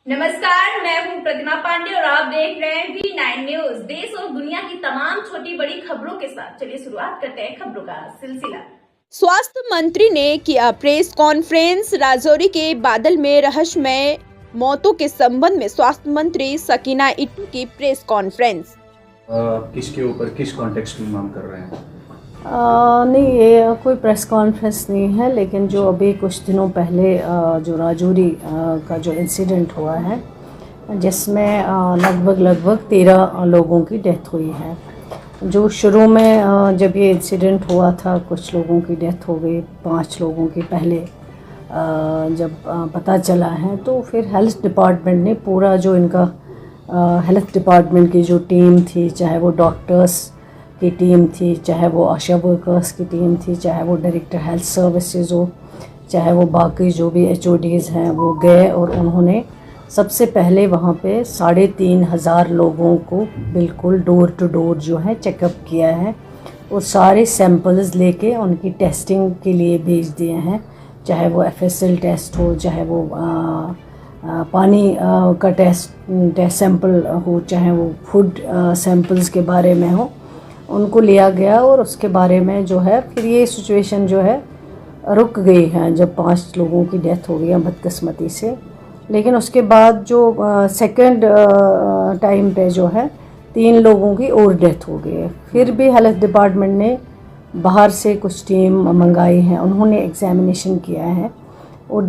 नमस्कार, मैं हूं प्रतिमा पांडे और आप देख रहे हैं V9 न्यूज। देश और दुनिया की तमाम छोटी बड़ी खबरों के साथ चलिए शुरुआत करते हैं खबरों का सिलसिला। स्वास्थ्य मंत्री ने किया प्रेस कॉन्फ्रेंस। राजौरी के बादल में रहस्यमय मौतों के संबंध में स्वास्थ्य मंत्री सकीना इट्टू की प्रेस कॉन्फ्रेंस। किसके ऊपर किस कॉन्टेक्स्ट में मांग कर रहे हैं? नहीं, ये कोई प्रेस कॉन्फ्रेंस नहीं है, लेकिन जो अभी कुछ दिनों पहले जो राजौरी का जो इंसिडेंट हुआ है जिसमें लगभग 13 लोगों की डेथ हुई है। जो शुरू में जब ये इंसिडेंट हुआ था कुछ लोगों की डेथ हो गई, 5 लोगों की पहले जब पता चला है, तो फिर हेल्थ डिपार्टमेंट ने पूरा जो इनका हेल्थ डिपार्टमेंट की जो टीम थी, चाहे वो डॉक्टर्स की टीम थी, चाहे वो आशा वर्कर्स की टीम थी, चाहे वो डायरेक्टर हेल्थ सर्विसेज हो, चाहे वो बाकी जो भी HODs हैं, वो गए और उन्होंने सबसे पहले वहाँ पे 3,500 लोगों को बिल्कुल डोर टू डोर जो है चेकअप किया है और सारे सैंपल्स लेके उनकी टेस्टिंग के लिए भेज दिए हैं। चाहे वो FSL टेस्ट हो, चाहे वो पानी का टेस्ट सैंपल हो, चाहे वो फूड सैंपल्स के बारे में हो, उनको लिया गया और उसके बारे में जो है फिर ये सिचुएशन जो है रुक गई है जब 5 लोगों की डेथ हो गई है बदकिस्मती से। लेकिन उसके बाद जो सेकंड टाइम पे जो है 3 लोगों की और डेथ हो गई है। फिर भी हेल्थ डिपार्टमेंट ने बाहर से कुछ टीम मंगाई है, उन्होंने एग्जामिनेशन किया है और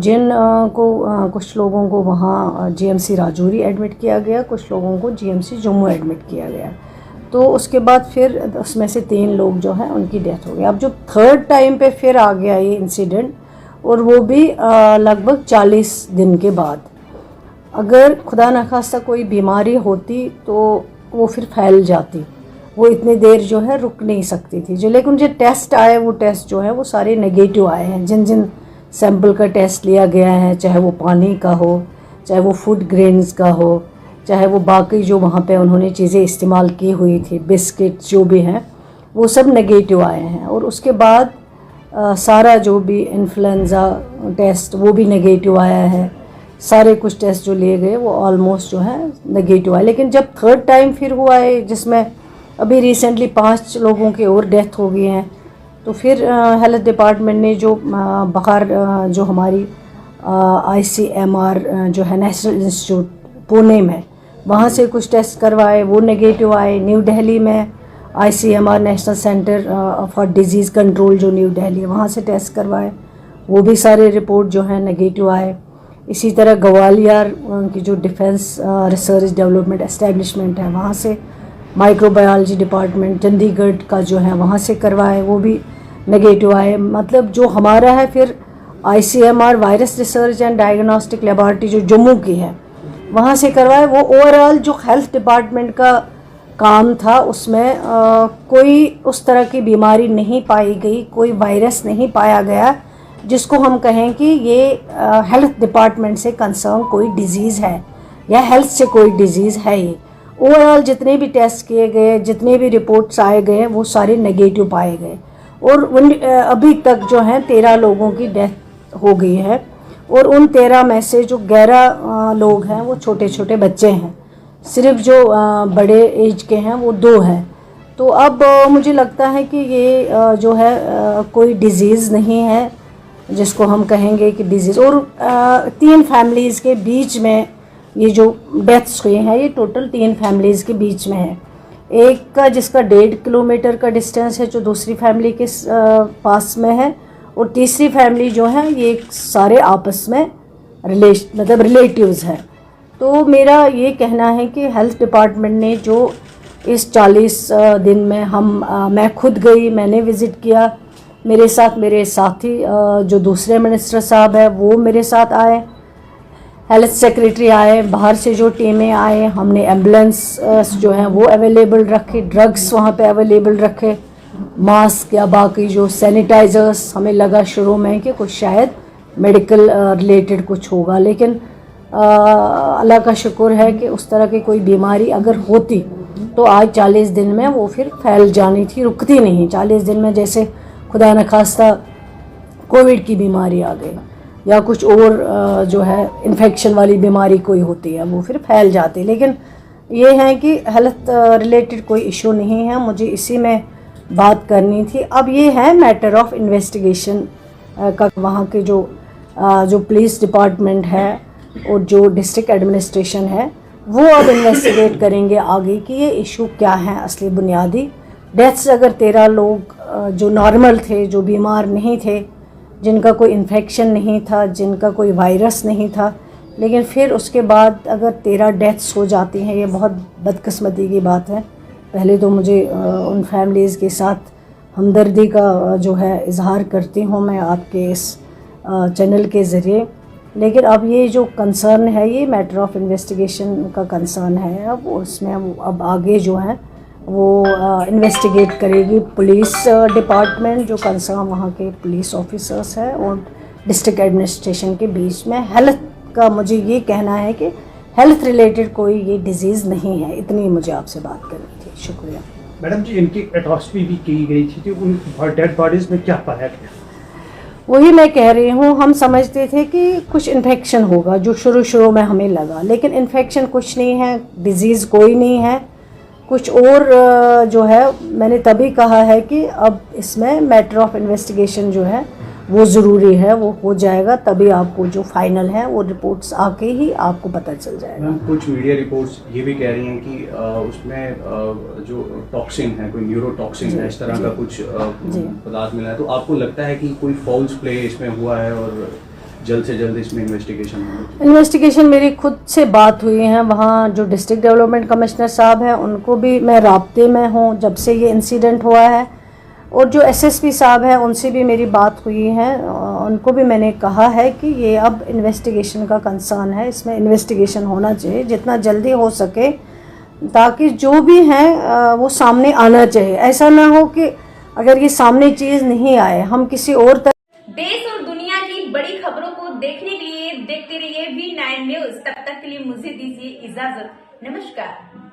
कुछ लोगों को वहाँ GMC राजौरी एडमिट किया गया, कुछ लोगों को GMC जम्मू एडमिट किया गया। तो उसके बाद फिर उसमें से 3 लोग जो हैं उनकी डेथ हो गई। अब जो थर्ड टाइम पे फिर आ गया ये इंसिडेंट, और वो भी लगभग 40 दिन के बाद। अगर खुदा न खास्ता कोई बीमारी होती तो वो फिर फैल जाती, वो इतनी देर जो है रुक नहीं सकती थी। लेकिन जो टेस्ट आए वो टेस्ट जो है वो सारे नेगेटिव आए हैं। जिन सैंपल का टेस्ट लिया गया है, चाहे वो पानी का हो, चाहे वो फूड ग्रेन्स का हो, चाहे वो बाकी जो वहाँ पे उन्होंने चीज़ें इस्तेमाल की हुई थी, बिस्किट जो भी हैं, वो सब नेगेटिव आए हैं। और उसके बाद सारा जो भी इन्फ्लुएंज़ा टेस्ट वो भी नेगेटिव आया है। सारे कुछ टेस्ट जो लिए गए वो ऑलमोस्ट जो है नेगेटिव आए। लेकिन जब थर्ड टाइम फिर हुआ है, जिसमें अभी रिसेंटली 5 लोगों की और डेथ हो गई हैं, तो फिर हेल्थ डिपार्टमेंट ने जो बाहर जो हमारी ICMR जो है नेशनल इंस्टीट्यूट पुणे में, वहाँ से कुछ टेस्ट करवाए, वो नेगेटिव आए। न्यू दिल्ली में ICMR national centre for disease control जो न्यू दिल्ली है, वहाँ से टेस्ट करवाए, वो भी सारे रिपोर्ट जो है नेगेटिव आए। इसी तरह ग्वालियर की जो डिफेंस रिसर्च डेवलपमेंट एस्टेब्लिशमेंट है, वहाँ से माइक्रोबायोलॉजी डिपार्टमेंट चंडीगढ़ का जो है वहाँ से करवाए, वो भी नेगेटिव आए। मतलब जो हमारा है फिर ICMR virus research and diagnostic laboratory जो जम्मू की है, वहाँ से करवाए। वो ओवरऑल जो हेल्थ डिपार्टमेंट का काम था उसमें कोई उस तरह की बीमारी नहीं पाई गई, कोई वायरस नहीं पाया गया जिसको हम कहें कि ये हेल्थ डिपार्टमेंट से कंसर्न कोई डिज़ीज़ है या हेल्थ से कोई डिज़ीज़ है। ये ओवरऑल जितने भी टेस्ट किए गए, जितने भी रिपोर्ट्स आए गए, वो सारे नेगेटिव पाए गए। और अभी तक जो है 13 लोगों की डेथ हो गई है और उन 13 में से जो 11 लोग हैं वो छोटे छोटे बच्चे हैं। सिर्फ जो बड़े एज के हैं वो 2 हैं। तो अब मुझे लगता है कि ये जो है कोई डिज़ीज़ नहीं है जिसको हम कहेंगे कि डिज़ीज़। और 3 फैमिलीज़ के बीच में ये जो डेथ्स हुई हैं, ये टोटल 3 फैमिलीज़ के बीच में है। एक का जिसका 1.5 किलोमीटर का डिस्टेंस है, जो दूसरी फैमिली के पास में है, और तीसरी फैमिली जो है ये सारे आपस में रिलेटिव्स हैं। तो मेरा ये कहना है कि हेल्थ डिपार्टमेंट ने जो इस 40 दिन में मैं खुद गई, मैंने विज़िट किया, मेरे साथ मेरे साथी जो दूसरे मिनिस्टर साहब है वो मेरे साथ आए, हेल्थ सेक्रेटरी आए, बाहर से जो टीमें आए, हमने एम्बुलेंस जो है वो अवेलेबल रखे, ड्रग्स वहाँ पे अवेलेबल रखे, मास्क या बाकी जो सैनिटाइज़र्स। हमें लगा शुरू में कि कुछ शायद मेडिकल रिलेटेड कुछ होगा, लेकिन अल्लाह का शुक्र है कि उस तरह की कोई बीमारी अगर होती तो आज 40 दिन में वो फिर फैल जानी थी, रुकती नहीं। 40 दिन में जैसे खुदा न खास्ता कोविड की बीमारी आ गई, या कुछ और जो है इन्फेक्शन वाली बीमारी कोई होती है वो फिर फैल जाती है। लेकिन ये है कि हेल्थ रिलेटेड कोई इशू नहीं है, मुझे इसी में बात करनी थी। अब ये है मैटर ऑफ इन्वेस्टिगेशन का, वहाँ के जो पुलिस डिपार्टमेंट है और जो डिस्ट्रिक्ट एडमिनिस्ट्रेशन है वो अब इन्वेस्टिगेट करेंगे आगे कि ये इशू क्या है असली बुनियादी। डेथ्स अगर 13 लोग जो नॉर्मल थे, जो बीमार नहीं थे, जिनका कोई इन्फेक्शन नहीं था, जिनका कोई वायरस नहीं था, लेकिन फिर उसके बाद अगर 13 डेथ्स हो जाती हैं, ये बहुत बदकिस्मती की बात है। पहले तो मुझे उन फैमिलीज़ के साथ हमदर्दी का जो है इजहार करती हूँ मैं आपके इस चैनल के ज़रिए। लेकिन अब ये जो कंसर्न है ये मैटर ऑफ इन्वेस्टिगेशन का कंसर्न है। अब उसमें अब आगे जो है वो इन्वेस्टिगेट करेगी पुलिस डिपार्टमेंट, जो कंसर्न वहाँ के पुलिस ऑफिसर्स हैं और डिस्ट्रिक्ट एडमिनिस्ट्रेशन के बीच में। हेल्थ का मुझे ये कहना है कि हेल्थ रिलेटेड कोई ये डिजीज़ नहीं है। इतनी मुझे आपसे बात करनी थी। शुक्रिया। मैडम जी, इनकी एटॉस्पी भी की गई थी, तो उन डेड बॉडीज में क्या पाया गया? वही मैं कह रही हूँ, हम समझते थे कि कुछ इन्फेक्शन होगा, जो शुरू में हमें लगा, लेकिन इन्फेक्शन कुछ नहीं है, डिज़ीज़ कोई नहीं है। कुछ और जो है मैंने तभी कहा है कि अब इसमें मैटर ऑफ इन्वेस्टिगेशन जो है वो ज़रूरी है, वो हो जाएगा तभी आपको जो फाइनल है वो रिपोर्ट्स आके ही आपको पता चल जाएगा। मैम, कुछ मीडिया रिपोर्ट्स ये भी कह रही हैं कि उसमें जो टॉक्सिन है, कोई न्यूरोटॉक्सिन है, इस तरह का कुछ पदार्थ मिला है, तो आपको लगता है कि कोई फॉल्स प्ले इसमें हुआ है और जल्द से जल्द इसमें इन्वेस्टिगेशन मेरी खुद से बात हुई है, वहाँ जो डिस्ट्रिक्ट डेवलपमेंट कमिश्नर साहब हैं उनको भी मैं राब्ते में हूँ जब से ये इंसिडेंट हुआ है, और जो एसएसपी साहब हैं उनसे भी मेरी बात हुई है। उनको भी मैंने कहा है कि ये अब इन्वेस्टिगेशन का कंसर्न है, इसमें इन्वेस्टिगेशन होना चाहिए जितना जल्दी हो सके, ताकि जो भी हैं वो सामने आना चाहिए। ऐसा ना हो कि अगर ये सामने चीज़ नहीं आए हम किसी और देश और दुनिया की बड़ी खबरों को देखने के लिए देखते रहिए V9 न्यूज। तब तक के लिए मुझे दीजिए इजाजत। नमस्कार।